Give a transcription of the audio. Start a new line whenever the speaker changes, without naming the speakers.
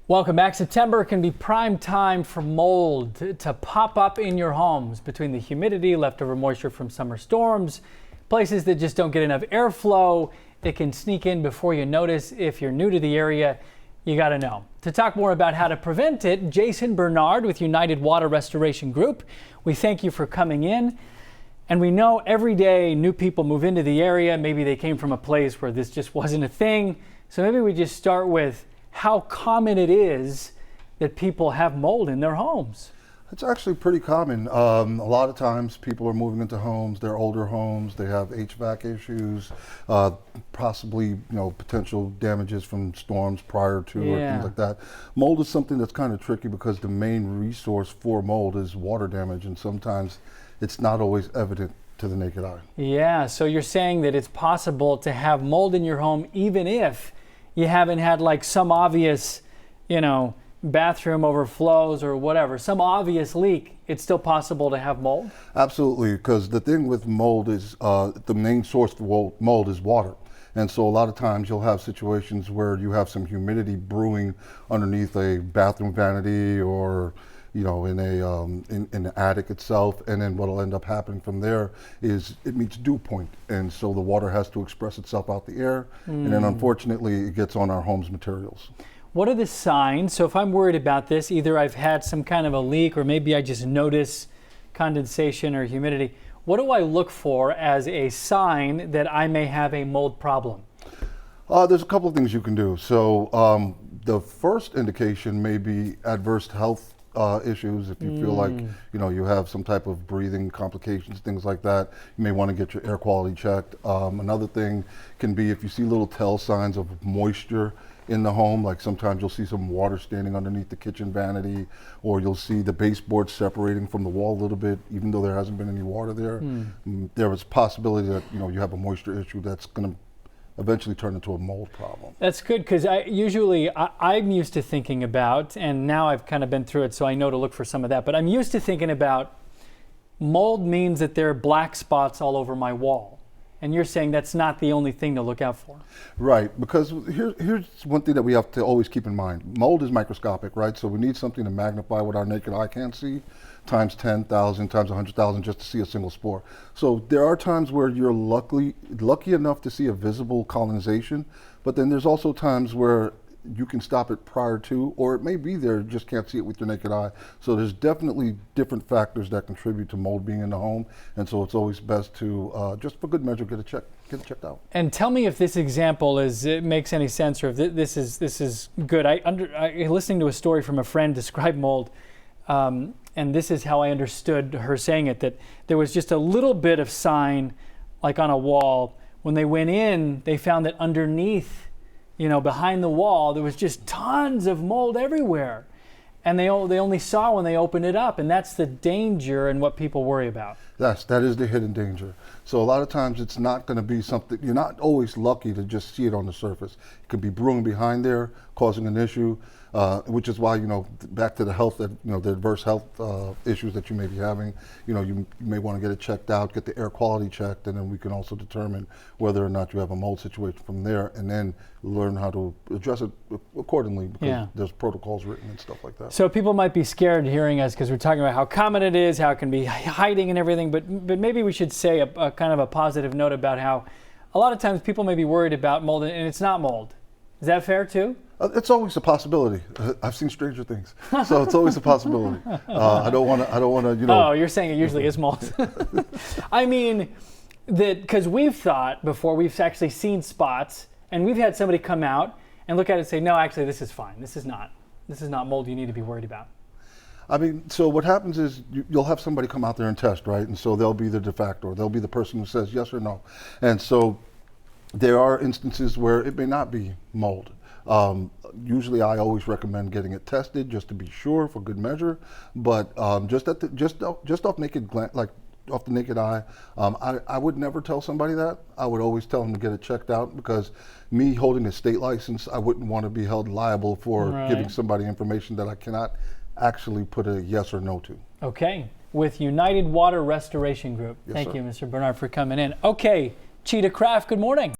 Welcome back. September can be prime time for mold to pop up in your homes between the humidity, leftover moisture from summer storms, places that just don't get enough airflow. It can sneak in before you notice. If you're new to the area, you got to know. To talk more about how to prevent it, Jason Bernard with United Water Restoration Group. We thank you for coming in. And we know every day new people move into the area. Maybe they came from a place where this just wasn't a thing. So maybe we just start with how common it is that people have mold in their homes.
It's actually pretty common. A lot of times people are moving into homes, they're older homes, they have HVAC issues, possibly potential damages from storms prior to or things like that. Mold is something that's kind of tricky because the main resource for mold is water damage, and sometimes it's not always evident to the naked eye.
Yeah, so you're saying that it's possible to have mold in your home even if you haven't had like some obvious, bathroom overflows or whatever, some obvious leak. It's still possible to have mold?
Absolutely, because the thing with mold is the main source for mold is water. And so a lot of times you'll have situations where you have some humidity brewing underneath a bathroom vanity or in the attic itself, and then what'll end up happening from there is it meets dew point, and so the water has to express itself out the air, and then unfortunately it gets on our home's materials.
What are the signs? So if I'm worried about this, either I've had some kind of a leak or maybe I just notice condensation or humidity, what do I look for as a sign that I may have a mold problem?
There's a couple of things you can do. So the first indication may be adverse health issues. If you feel like you have some type of breathing complications, things like that, you may want to get your air quality checked. Another thing can be if you see little tell signs of moisture in the home, like sometimes you'll see some water standing underneath the kitchen vanity, or you'll see the baseboard separating from the wall a little bit, even though there hasn't been any water there. There is a possibility that you have a moisture issue that's going to eventually turn into a mold problem.
That's good, because I'm used to thinking about, and now I've kind of been through it, so I know to look for some of that, but I'm used to thinking about mold means that there are black spots all over my wall. And you're saying that's not the only thing to look out for.
Right, because here's one thing that we have to always keep in mind. Mold is microscopic, right? So we need something to magnify what our naked eye can't see, times 10,000, times 100,000 just to see a single spore. So there are times where you're lucky enough to see a visible colonization, but then there's also times where you can stop it prior to, or it may be there, you just can't see it with your naked eye. So there's definitely different factors that contribute to mold being in the home, and so it's always best to, just for good measure, get it checked out.
And tell me if this example makes any sense, or if this is good. Listening to a story from a friend describe mold, and this is how I understood her saying it, that there was just a little bit of sign, like on a wall. When they went in, they found that underneath, behind the wall, there was just tons of mold everywhere. And they only saw when they opened it up, and that's the danger and what people worry about.
Yes, that is the hidden danger. So a lot of times it's not going to be something, you're not always lucky to just see it on the surface. It could be brewing behind there, causing an issue, which is why, back to the health, the adverse health issues that you may be having, you may want to get it checked out, get the air quality checked, and then we can also determine whether or not you have a mold situation from there, and then learn how to address it accordingly, because there's protocols written and stuff like that.
So people might be scared hearing us because we're talking about how common it is, how it can be hiding and everything, but maybe we should say a kind of a positive note about how a lot of times people may be worried about mold, and it's not mold. Is that fair too?
It's always a possibility. I've seen stranger things, so it's always a possibility. I don't want to.
Oh, you're saying it usually is mold. I mean, that because we've thought before, we've actually seen spots, and we've had somebody come out and look at it and say, no, actually, this is fine. This is not mold you need to be worried about.
I mean, so what happens is you'll have somebody come out there and test, right? And so they'll be the de facto, they'll be the person who says yes or no. And so there are instances where it may not be mold. Usually I always recommend getting it tested just to be sure, for good measure. But just off the naked eye, I would never tell somebody that. I would always tell them to get it checked out, because me holding a state license, I wouldn't want to be held liable for giving somebody information that I cannot actually put a yes or no to.
Okay, with United Water Restoration Group.
Yes,
Thank
sir.
you, Mr. Bernard, for coming in. Okay, Cheetah Craft, good morning.